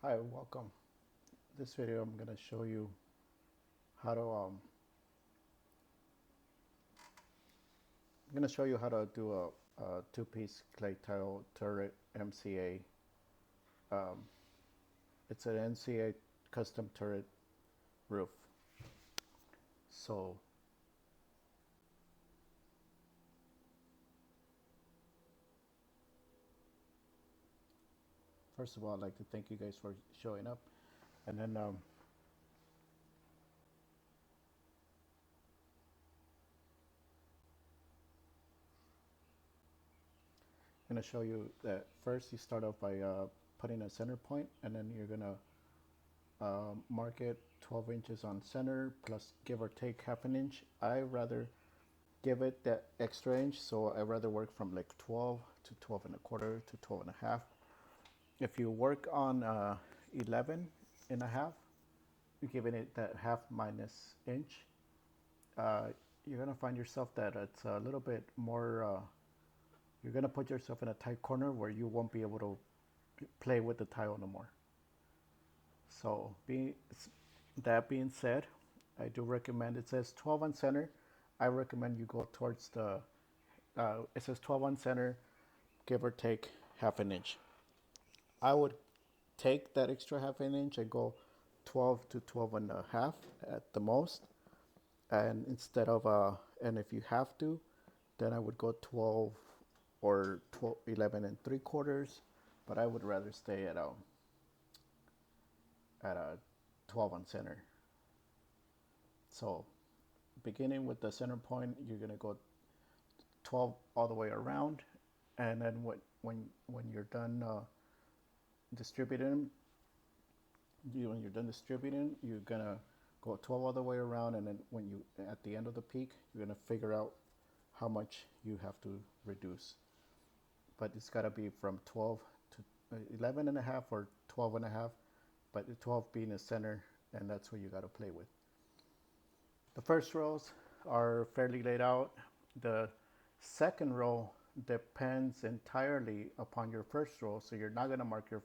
Hi, welcome. This video I'm going to show you how to do a two-piece clay tile turret MCA. Um, it's an MCA custom turret roof. So first of all, I'd like to thank you guys for showing up, and then I'm going to show you that first you start off by putting a center point, and then you're going to mark it 12 inches on center plus give or take half an inch. I rather give it that extra inch, so I rather work from like 12 to 12 and a quarter to 12 and a half. If you work on 11 and a half, you're giving it that half minus inch, uh, you're gonna find yourself that it's a little bit more, you're gonna put yourself in a tight corner where you won't be able to play with the tile no more. So that being said, I do recommend, it says 12 on center. I recommend you go towards the, it says 12 on center, give or take half an inch. I would take that extra half an inch and go 12 to 12 and a half at the most. And instead of, and if you have to, then I would go 12 or 12, 11 and 3/4. But I would rather stay at a 12 on center. So beginning with the center point, you're gonna go 12 all the way around, and then when you're done distributing, when you're done distributing, you're gonna go 12 all the way around, and then when you at the end of the peak, you're gonna figure out how much you have to reduce. But it's gotta be from 12 to 11 and a half or 12 and a half, but the 12 being the center, and that's what you gotta play with. The first rows are fairly laid out. The second row depends entirely upon your first row, so you're not going to mark your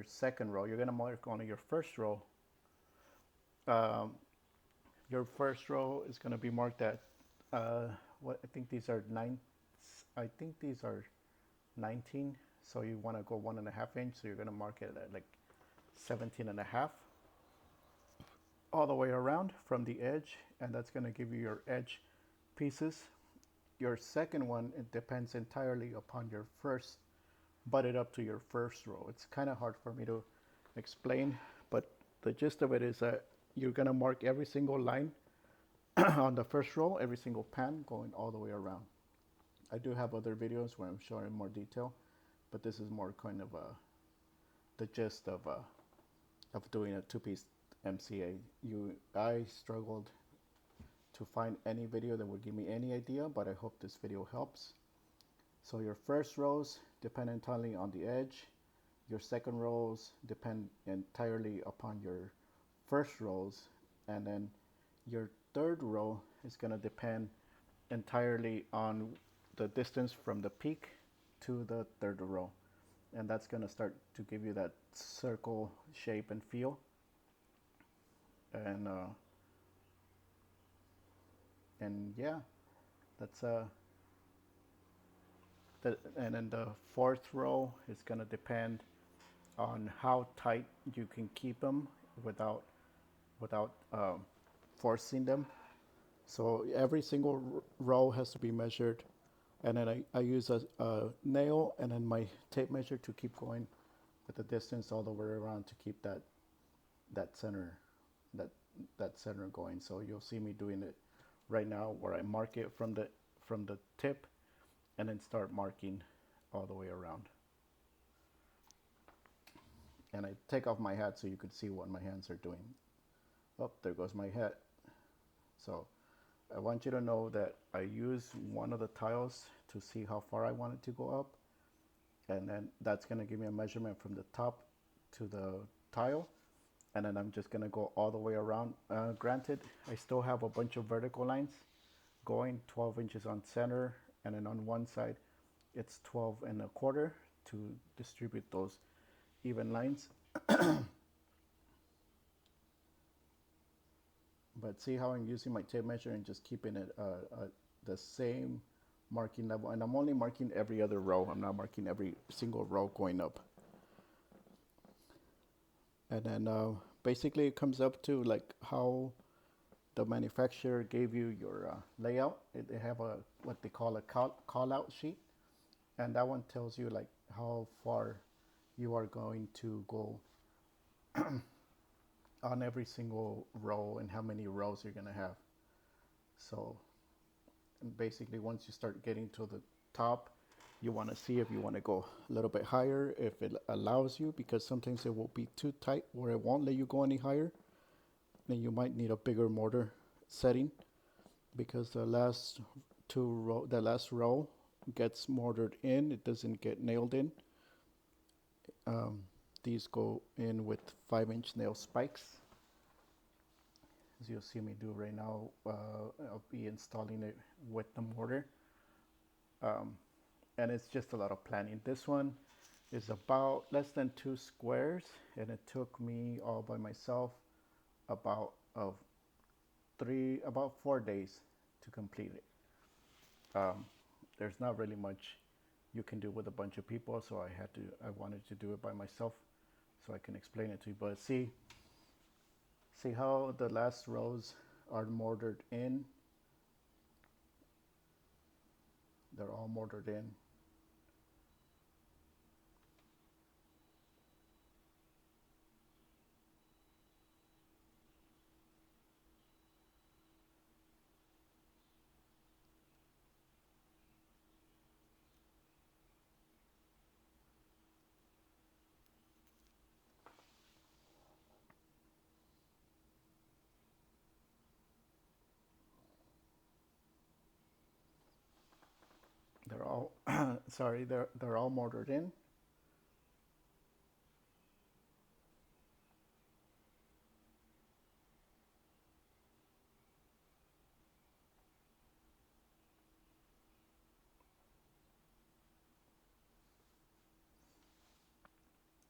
second row. You're going to mark only your first row. Um, your first row is going to be marked at what I think these are 19. So you want to go 1.5 inch, so you're going to mark it at like 17 and a half all the way around from the edge, and that's going to give you your edge pieces. Your second one, it depends entirely upon your first, butted up to your first row. It's kind of hard for me to explain, but the gist of it is that you're going to mark every single line on the first row, every single pan going all the way around. I do have other videos where I'm showing more detail, but this is more kind of the gist of doing a two-piece MCA. I struggled to find any video that would give me any idea, but I hope this video helps. So your first rows depend entirely on the edge. Your second rows depend entirely upon your first rows, and then your third row is going to depend entirely on the distance from the peak to the third row, and that's going to start to give you that circle shape and feel. And yeah, that's and then the fourth row is going to depend on how tight you can keep them without forcing them. So every single row has to be measured, and then I use a nail and then my tape measure to keep going with the distance all the way around to keep that center going. So you'll see me doing it right now, where I mark it from the tip and then start marking all the way around. And I take off my hat so you could see what my hands are doing. Oh, there goes my hat. So I want you to know that I use one of the tiles to see how far I want it to go up, and then that's going to give me a measurement from the top to the tile, and then I'm just going to go all the way around. Granted, I still have a bunch of vertical lines going 12 inches on center, and then on one side it's 12 and a quarter to distribute those even lines. But see how I'm using my tape measure and just keeping it the same marking level. And I'm only marking every other row. I'm not marking every single row going up. And then basically it comes up to like how the manufacturer gave you your layout. They have a what they call a call out sheet, and that one tells you like how far you are going to go on every single row and how many rows you're gonna have. So basically once you start getting to the top, you want to see if you want to go a little bit higher, if it allows you, because sometimes it will be too tight where it won't let you go any higher. Then you might need a bigger mortar setting, because the last row gets mortared in, it doesn't get nailed in. These go in with 5-inch nail spikes, as you'll see me do right now. I'll be installing it with the mortar, and it's just a lot of planning. This one is about less than 2 squares, and it took me all by myself about 4 days to complete it. There's not really much you can do with a bunch of people, so I wanted to do it by myself so I can explain it to you. But see how the last rows are mortared in. They're all mortared in. They're all sorry, they're all mortared in.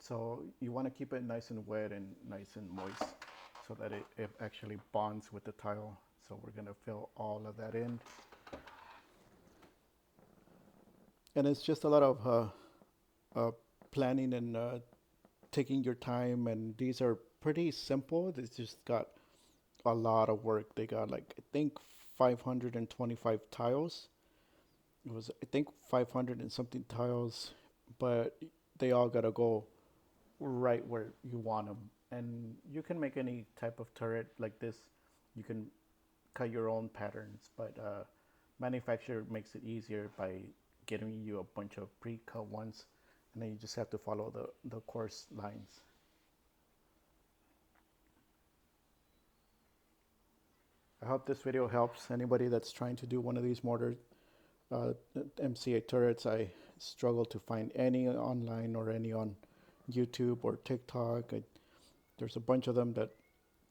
So you want to keep it nice and wet and nice and moist so that it actually bonds with the tile. So we're gonna fill all of that in. And it's just a lot of planning and taking your time. And these are pretty simple. They just got a lot of work. They got like, I think 525 tiles. It was, I think, 500 and something tiles, but they all gotta go right where you want them. And you can make any type of turret like this. You can cut your own patterns, but manufacturer makes it easier by getting you a bunch of pre-cut ones, and then you just have to follow the course lines. I hope this video helps anybody that's trying to do one of these mortar MCA turrets. I struggle to find any online or any on YouTube or TikTok. There's a bunch of them that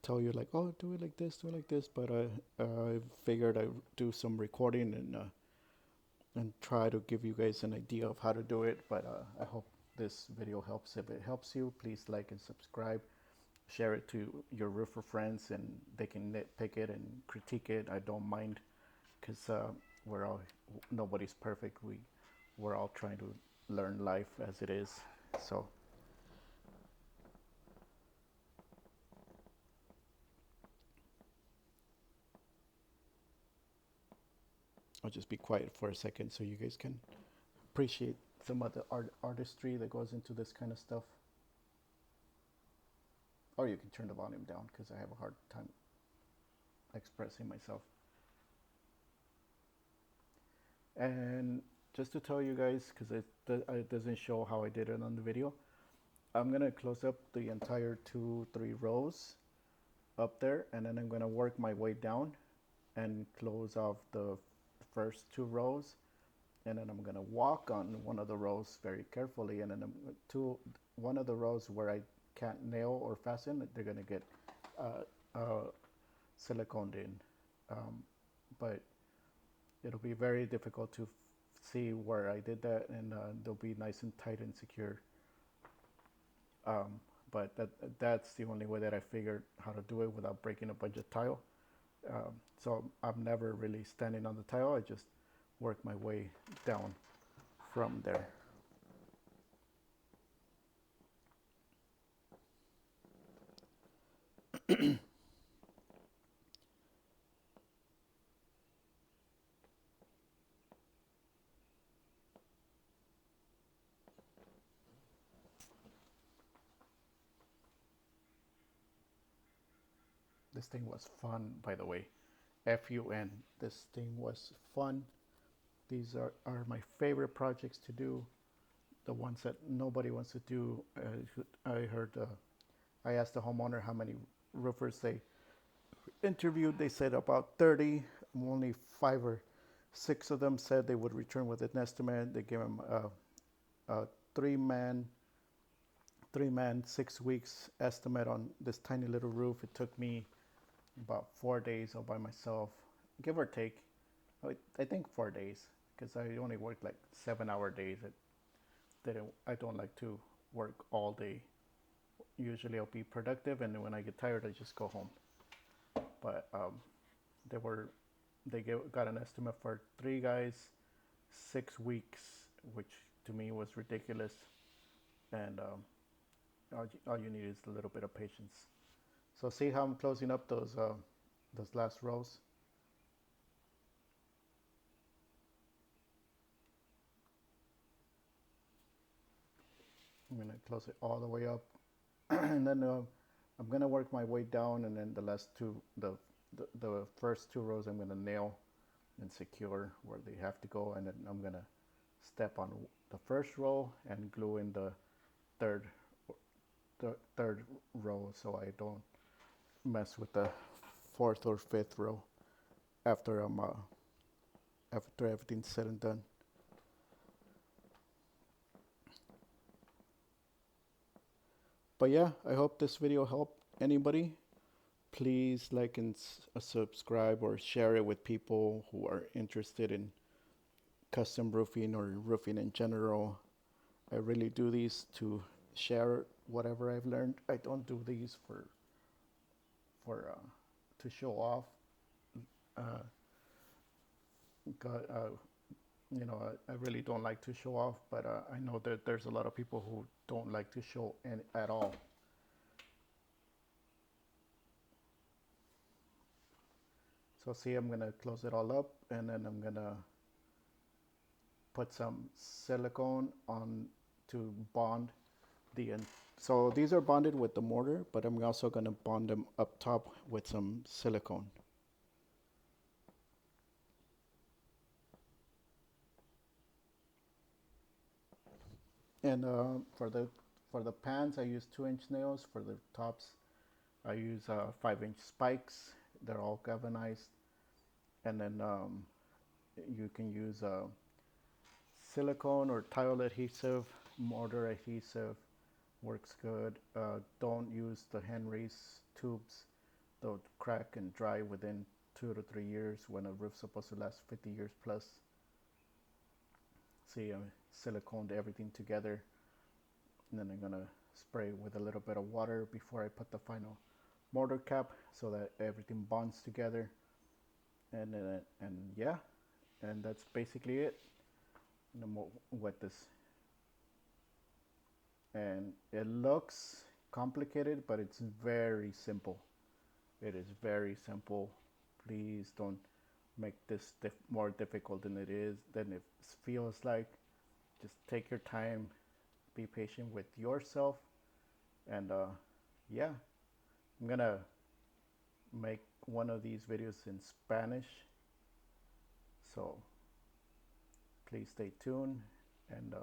tell you like, oh, do it like this, but I figured I'd do some recording and try to give you guys an idea of how to do it. But I hope this video helps. If it helps you, please like and subscribe. Share it to your roofer friends, and they can nitpick it and critique it. I don't mind, because nobody's perfect. We're all trying to learn life as it is. So I'll just be quiet for a second so you guys can appreciate some of the artistry that goes into this kind of stuff. Or you can turn the volume down, because I have a hard time expressing myself. And just to tell you guys, because it doesn't show how I did it on the video, I'm gonna close up the entire 2-3 rows up there, and then I'm gonna work my way down and close off the first 2 rows, and then I'm gonna walk on one of the rows very carefully, and then one of the rows where I can't nail or fasten, they're gonna get siliconed in, but it'll be very difficult to see where I did that, and they'll be nice and tight and secure. But that's the only way that I figured how to do it without breaking a bunch of tile. So I'm never really standing on the tile. I just work my way down from there. This thing was fun, by the way. FUN. This thing was fun. These are my favorite projects to do. The ones that nobody wants to do. I heard, I asked the homeowner how many roofers they interviewed. They said about 30. Only 5 or 6 of them said they would return with an estimate. They gave them a 3-man, 6 weeks estimate on this tiny little roof. It took me about 4 days all by myself, give or take. I think 4 days, because I only worked like 7-hour days. I don't like to work all day. Usually I'll be productive, and then when I get tired, I just go home. But they got an estimate for 3 guys, 6 weeks, which to me was ridiculous. And all you need is a little bit of patience. So see how I'm closing up those last rows? I'm gonna close it all the way up, and then I'm gonna work my way down, and then the first 2 rows I'm gonna nail and secure where they have to go, and then I'm gonna step on the first row and glue in the third row, so I don't mess with the 4th or 5th row after after everything's said and done. But yeah, I hope this video helped anybody. Please like and subscribe or share it with people who are interested in custom roofing or roofing in general. I really do these to share whatever I've learned. I don't do these for to show off. You know, I really don't like to show off, but I know that there's a lot of people who don't like to show at all. So see, I'm gonna close it all up, and then I'm gonna put some silicone on to bond the end. So these are bonded with the mortar, but I'm also gonna bond them up top with some silicone. And for the pans, I use 2-inch nails. For the tops, I use 5-inch spikes. They're all galvanized. And then you can use silicone or tile adhesive, mortar adhesive, works good. Don't use the Henry's tubes. They'll crack and dry within 2 to 3 years when a roof's supposed to last 50 years plus. See, I siliconed everything together, and then I'm gonna spray with a little bit of water before I put the final mortar cap so that everything bonds together. And yeah, and that's basically it. I'm gonna wet this, and it looks complicated, but it's very simple. It is very simple. Please don't make this more difficult than it feels like. Just take your time, be patient with yourself, and yeah, I'm gonna make one of these videos in Spanish, so please stay tuned and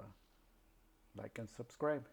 like and subscribe.